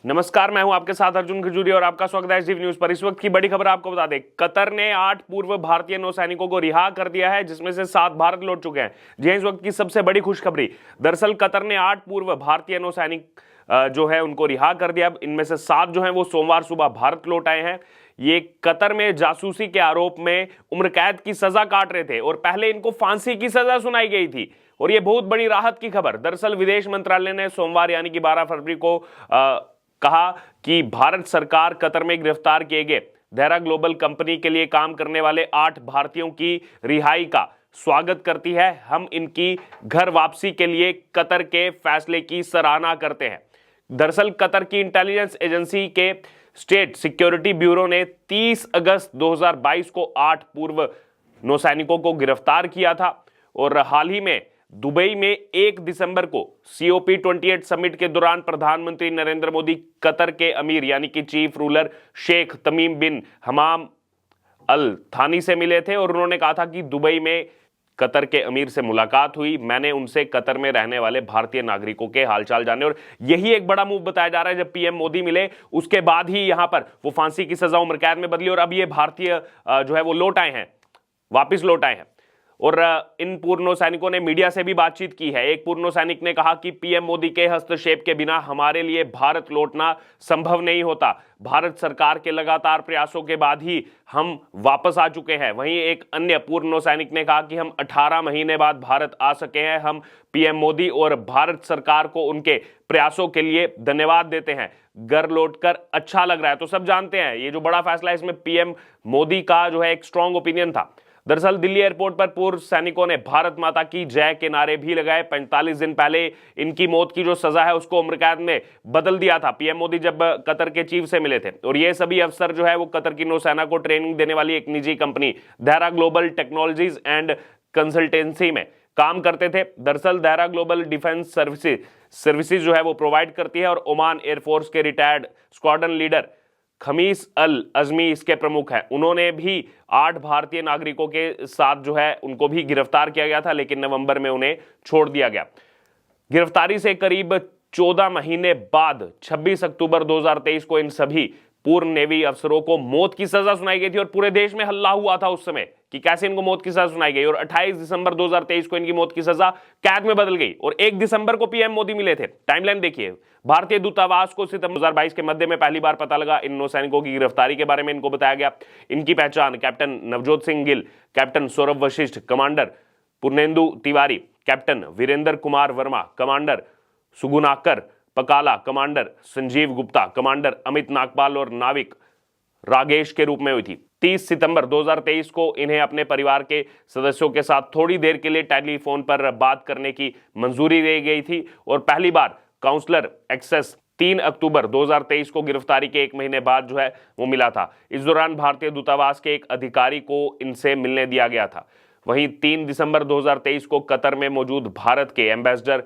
नमस्कार, मैं हूं आपके साथ अर्जुन खजूरिया और आपका स्वागत है एसडीवी न्यूज पर। इस वक्त की बड़ी खबर आपको बता दें, कतर ने 8 पूर्व भारतीय नौसैनिकों को रिहा कर दिया है, जिसमें से 7 भारत लौट चुके हैं। जी हां, इस वक्त की सबसे बड़ी खुशखबरी। दरअसल कतर ने 8 पूर्व भारतीय नौसैनिक जो है उनको रिहा कर दिया। इनमें से 7 जो है वो सोमवार सुबह भारत लौट आए हैं। ये कतर में जासूसी के आरोप में उम्र कैद की सजा काट रहे थे और पहले इनको फांसी की सजा सुनाई गई थी। और ये बहुत बड़ी राहत की खबर। दरअसल विदेश मंत्रालय ने सोमवार यानी कि 12 फरवरी को कहा कि भारत सरकार कतर में गिरफ्तार किए गए देहरा ग्लोबल कंपनी के लिए काम करने वाले 8 भारतीयों की रिहाई का स्वागत करती है। हम इनकी घर वापसी के लिए कतर के फैसले की सराहना करते हैं। दरअसल कतर की इंटेलिजेंस एजेंसी के स्टेट सिक्योरिटी ब्यूरो ने 30 अगस्त 2022 को 8 पूर्व नौसैनिकों को गिरफ्तार किया था और हाल ही में दुबई में 1 दिसंबर को COP28 समिट के दौरान प्रधानमंत्री नरेंद्र मोदी कतर के अमीर यानी कि चीफ रूलर शेख तमीम बिन हमाम अल थानी से मिले थे और उन्होंने कहा था कि दुबई में कतर के अमीर से मुलाकात हुई। मैंने उनसे कतर में रहने वाले भारतीय नागरिकों के हालचाल जाने, और यही एक बड़ा मूव बताया जा रहा है। जब पीएम मोदी मिले उसके बाद ही यहां पर वो फांसी की सजा उम्र कैद में बदली और अब ये भारतीय जो है वो लौट आए हैं, वापिस लौट आए हैं। और इन पूर्व नौसैनिकों ने मीडिया से भी बातचीत की है। एक पूर्व नौसैनिक ने कहा कि पीएम मोदी के हस्तक्षेप के बिना हमारे लिए भारत लौटना संभव नहीं होता। भारत सरकार के लगातार प्रयासों के बाद ही हम वापस आ चुके हैं। वहीं एक अन्य पूर्व नौसैनिक ने कहा कि हम 18 महीने बाद भारत आ सके हैं। हम पीएम मोदी और भारत सरकार को उनके प्रयासों के लिए धन्यवाद देते हैं। घर लौटकर अच्छा लग रहा है। तो सब जानते हैं ये जो बड़ा फैसला है, इसमें पीएम मोदी का जो है एक स्ट्रांग ओपिनियन था। दरअसल दिल्ली एयरपोर्ट पर पूर्व सैनिकों ने भारत माता की जय के नारे भी लगाए। 45 दिन पहले इनकी मौत की जो सजा है उसको उम्र कैद में बदल दिया था पीएम मोदी जब कतर के चीफ से मिले थे। और ये सभी अफसर जो है वो कतर की नौसेना को ट्रेनिंग देने वाली एक निजी company Dehra global technologies and consultancy में काम करते थे। दरअसल देहरा ग्लोबल डिफेंस सर्विसेज जो है वो प्रोवाइड करती है और ओमान एयरफोर्स के रिटायर्ड स्क्वाड्रन लीडर खमीस अल अजमी इसके प्रमुख हैं। उन्होंने भी 8 भारतीय नागरिकों के साथ जो है उनको भी गिरफ्तार किया गया था, लेकिन नवंबर में उन्हें छोड़ दिया गया। गिरफ्तारी से करीब 14 महीने बाद 26 अक्टूबर 2023 को इन सभी पूर्व नेवी अफसरों को मौत की सजा सुनाई गई थी और पूरे देश में हल्ला हुआ था उस समय कि कैसे इनको मौत की सजा सुनाई गई। और 28 दिसंबर 2023 को इनकी मौत की सजा कैद में बदल गई और 1 दिसंबर को पीएम मोदी मिले थे। टाइमलाइन देखिए, भारतीय दूतावास को सितंबर 2022 के मध्य में पहली बार पता लगा इन नौसैनिकों की गिरफ्तारी के बारे में। इनको बताया गया इनकी पहचान captain Navjot Singh Gill, captain Saurabh Vashisht, commander Purnendu Tiwari, captain Virendra Kumar Verma, commander Sugunakar Pakala, commander Sanjeev Gupta, commander Amit Nagpal और नाविक रागेश के रूप में हुई थी। 30 सितंबर 2023 को इन्हें अपने परिवार के सदस्यों के साथ थोड़ी देर के लिए टेलीफोन पर बात करने की मंजूरी दी गई थी और पहली बार काउंसलर एक्सेस 3 अक्टूबर 2023 को गिरफ्तारी के 1 महीने बाद जो है वो मिला था। इस दौरान भारतीय दूतावास के एक अधिकारी को इनसे मिलने दिया गया था। वहीं 3 दिसंबर 2023 को कतर में मौजूद भारत के एम्बेसडर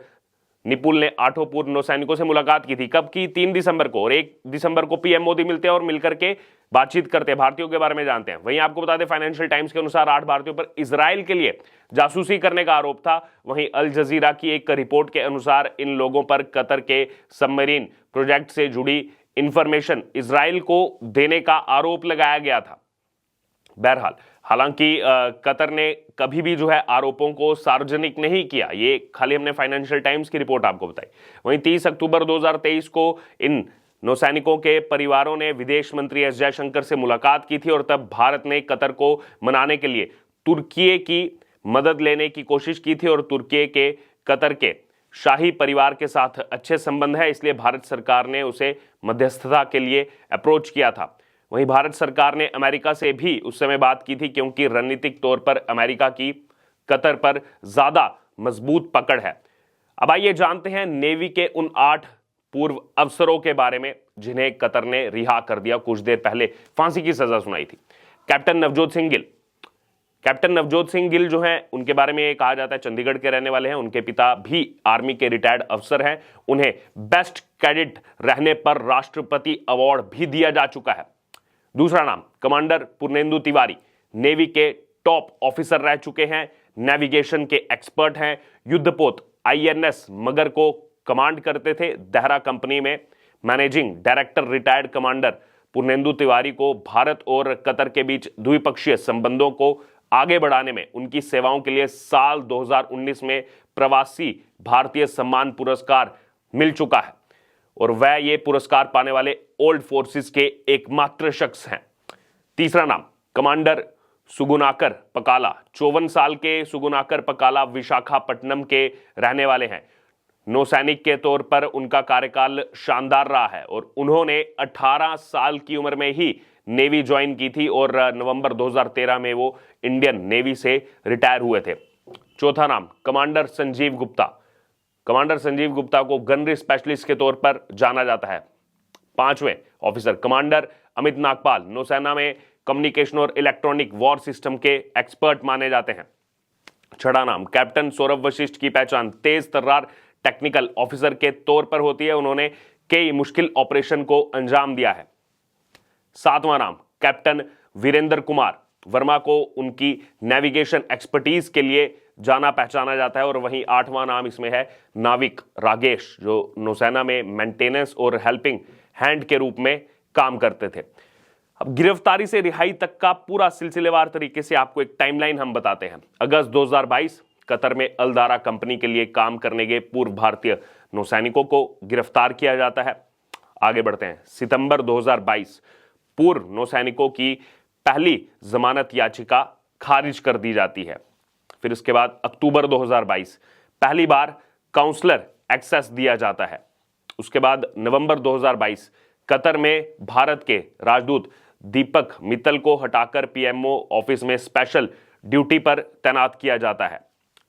निपुल ने 8 पूर्व नौसैनिकों से मुलाकात की थी। कब की? 3 दिसंबर को। और 1 दिसंबर को पीएम मोदी मिलते हैं और मिलकर के बातचीत करते हैं, भारतीयों के बारे में जानते हैं। वहीं आपको बता दें, फाइनेंशियल टाइम्स के अनुसार 8 भारतीयों पर इजराइल के लिए जासूसी करने का आरोप था। वहीं अल जजीरा की एक रिपोर्ट के अनुसार इन लोगों पर कतर के सबमरीन प्रोजेक्ट से जुड़ी इंफॉर्मेशन इजराइल को देने का आरोप लगाया गया था। बहरहाल, हालांकि कतर ने कभी भी जो है आरोपों को सार्वजनिक नहीं किया। ये खाली हमने फाइनेंशियल टाइम्स की रिपोर्ट आपको बताई। वहीं 30 अक्टूबर 2023 को इन नौसैनिकों के परिवारों ने विदेश मंत्री एस जयशंकर से मुलाकात की थी और तब भारत ने कतर को मनाने के लिए तुर्की की मदद लेने की कोशिश की थी और तुर्की के कतर के शाही परिवार के साथ अच्छे संबंध है, इसलिए भारत सरकार ने उसे मध्यस्थता के लिए अप्रोच किया था। वहीं भारत सरकार ने अमेरिका से भी उस समय बात की थी, क्योंकि रणनीतिक तौर पर अमेरिका की कतर पर ज्यादा मजबूत पकड़ है। अब आइए जानते हैं नेवी के उन 8 पूर्व अफसरों के बारे में जिन्हें कतर ने रिहा कर दिया, कुछ देर पहले फांसी की सजा सुनाई थी। कैप्टन नवजोत सिंह गिल। कैप्टन नवजोत सिंह गिल जो हैं उनके बारे में ये कहा जाता है चंडीगढ़ के रहने वाले हैं। उनके पिता भी आर्मी के रिटायर्ड अफसर हैं। उन्हें बेस्ट कैडेट रहने पर राष्ट्रपति अवार्ड भी दिया जा चुका है। दूसरा नाम कमांडर पूर्णेंदु तिवारी, नेवी के टॉप ऑफिसर रह चुके हैं, नेविगेशन के एक्सपर्ट हैं, युद्धपोत INS मगर को कमांड करते थे देहरा कंपनी में। Managing director retired commander Purnendu Tiwari को भारत और कतर के बीच द्विपक्षीय संबंधों को आगे बढ़ाने में उनकी सेवाओं के लिए साल 2019 में प्रवासी भारतीय सम्मान पुरस्कार मिल चुका है और वह ये पुरस्कार पाने वाले ओल्ड फोर्सेस के एकमात्र शख्स हैं। तीसरा नाम कमांडर सुगुनाकर पकाला। 54 साल के सुगुनाकर पकाला विशाखापट्टनम के रहने वाले हैं। नौसैनिक के तौर पर उनका कार्यकाल शानदार रहा है और उन्होंने 18 साल की उम्र में ही नेवी ज्वाइन की थी और नवंबर 2013 में वो इंडियन नेवी से रिटायर हुए थे। चौथा नाम कमांडर संजीव गुप्ता। कमांडर संजीव गुप्ता को गनरी स्पेशलिस्ट के तौर पर जाना जाता है। पांचवें ऑफिसर कमांडर अमित नागपाल नौसेना में कम्युनिकेशन और इलेक्ट्रॉनिक वॉर सिस्टम के एक्सपर्ट माने जाते हैं। छठा नाम कैप्टन सौरभ वशिष्ठ की पहचान तेज तर्रार टेक्निकल ऑफिसर के तौर पर होती है। उन्होंने कई मुश्किल ऑपरेशन को अंजाम दिया है। सातवां नाम कैप्टन वीरेंद्र कुमार वर्मा को उनकी नेविगेशन एक्सपर्टीज के लिए जाना पहचाना जाता है। और वहीं आठवां नाम इसमें है नाविक रागेश, जो नौसेना में मेंटेनेंस और हेल्पिंग हैंड के रूप में काम करते थे। अब गिरफ्तारी से रिहाई तक का पूरा सिलसिलेवार तरीके से आपको एक टाइमलाइन हम बताते हैं। अगस्त 2022 कतर में अलदारा कंपनी के लिए काम करने गए पूर्व भारतीय नौसैनिकों को गिरफ्तार किया जाता है। आगे बढ़ते हैं। सितंबर 2022 पूर्व नौसैनिकों की पहली जमानत याचिका खारिज कर दी जाती है। फिर इसके बाद अक्टूबर 2022 पहली बार काउंसलर एक्सेस दिया जाता है। उसके बाद नवंबर 2022 कतर में भारत के राजदूत दीपक मित्तल को हटाकर पीएमओ ऑफिस में स्पेशल ड्यूटी पर तैनात किया जाता है।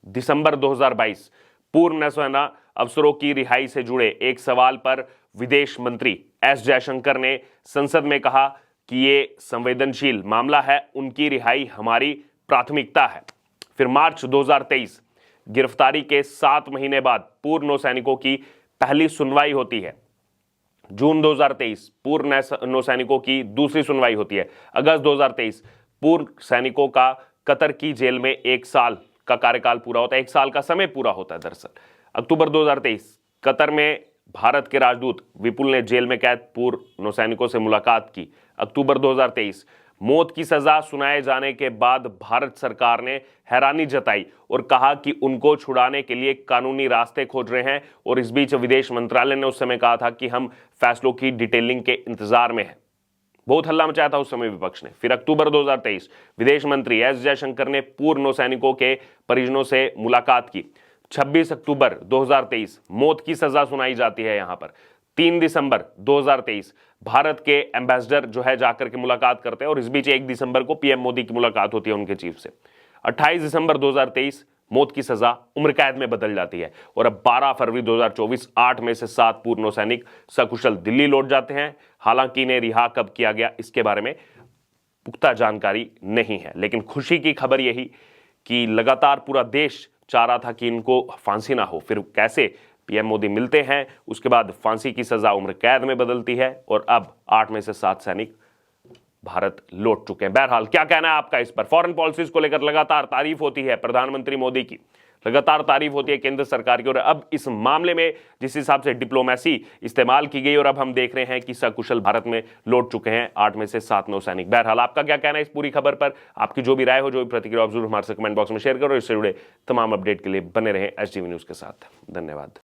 दिसंबर 2022 पूर्व नौसेना अफसरों की रिहाई से जुड़े एक सवाल पर विदेश मंत्री एस जयशंकर ने संसद में कहा कि ये संवेदनशील मामला है, उनकी रिहाई हमारी प्राथमिकता है। फिर मार्च 2023 गिरफ्तारी के 7 महीने बाद पूर्व नौसैनिकों की पहली सुनवाई होती है। जून 2023 पूर्व नौसैनिकों की दूसरी सुनवाई होती है। अगस्त 2023 पूर्व सैनिकों का कतर की जेल में 1 साल का कार्यकाल पूरा होता है, 1 साल का समय पूरा होता है दरअसल। अक्टूबर 2023 कतर में भारत के राजदूत विपुल ने जेल में कैद पूर्व नौसैनिकों से मुलाकात की। अक्टूबर 2023 मौत की सजा सुनाए जाने के बाद भारत सरकार ने हैरानी जताई और कहा कि उनको छुड़ाने के लिए कानूनी रास्ते खोज रहे हैं। और इस बीच विदेश मंत्रालय ने उस समय कहा था कि हम फैसलों की डिटेलिंग के इंतजार में हैं। बहुत हल्ला मचाया था उस समय विपक्ष ने। फिर अक्टूबर 2023 विदेश मंत्री एस जयशंकर ने पूर्व नौसैनिकों के परिजनों से मुलाकात की। 26 अक्टूबर 2023 मौत की सजा सुनाई जाती है। यहां पर 3 दिसंबर 2023 भारत के एम्बेसडर जो है जाकर के मुलाकात करते हैं और इस बीच 1 दिसंबर को पीएम मोदी की मुलाकात होती है उनके चीफ से। 28 दिसंबर 2023 मौत की सजा उम्र कैद में बदल जाती है। और अब 12 फरवरी 2024 8 में से 7 पूर्व नौसैनिक सकुशल दिल्ली लौट जाते हैं। हालांकि इन्हें रिहा कब किया गया इसके बारे में पुख्ता जानकारी नहीं है, लेकिन खुशी की खबर यही कि लगातार पूरा देश चाह रहा था कि इनको फांसी ना हो। फिर कैसे पीएम मोदी मिलते हैं, उसके बाद फांसी की सजा उम्र कैद में बदलती है और अब 8 में से 7 सैनिक भारत लौट चुके हैं। बहरहाल क्या कहना है आपका इस पर? फॉरेन पॉलिसीज को लेकर लगातार तारीफ होती है प्रधानमंत्री मोदी की, लगातार तारीफ होती है केंद्र सरकार की। और अब इस मामले में जिस हिसाब से डिप्लोमेसी इस्तेमाल की गई और अब हम देख रहे हैं कि सकुशल भारत में लौट चुके हैं 8 में से 7 नौसैनिक। बहरहाल आपका क्या कहना है इस पूरी खबर पर? आपकी जो भी राय हो, जो भी प्रतिक्रिया, आप जरूर हमारे कमेंट बॉक्स में शेयर करो। इससे जुड़े तमाम अपडेट के लिए बने रहें एसटीवी न्यूज के साथ। धन्यवाद।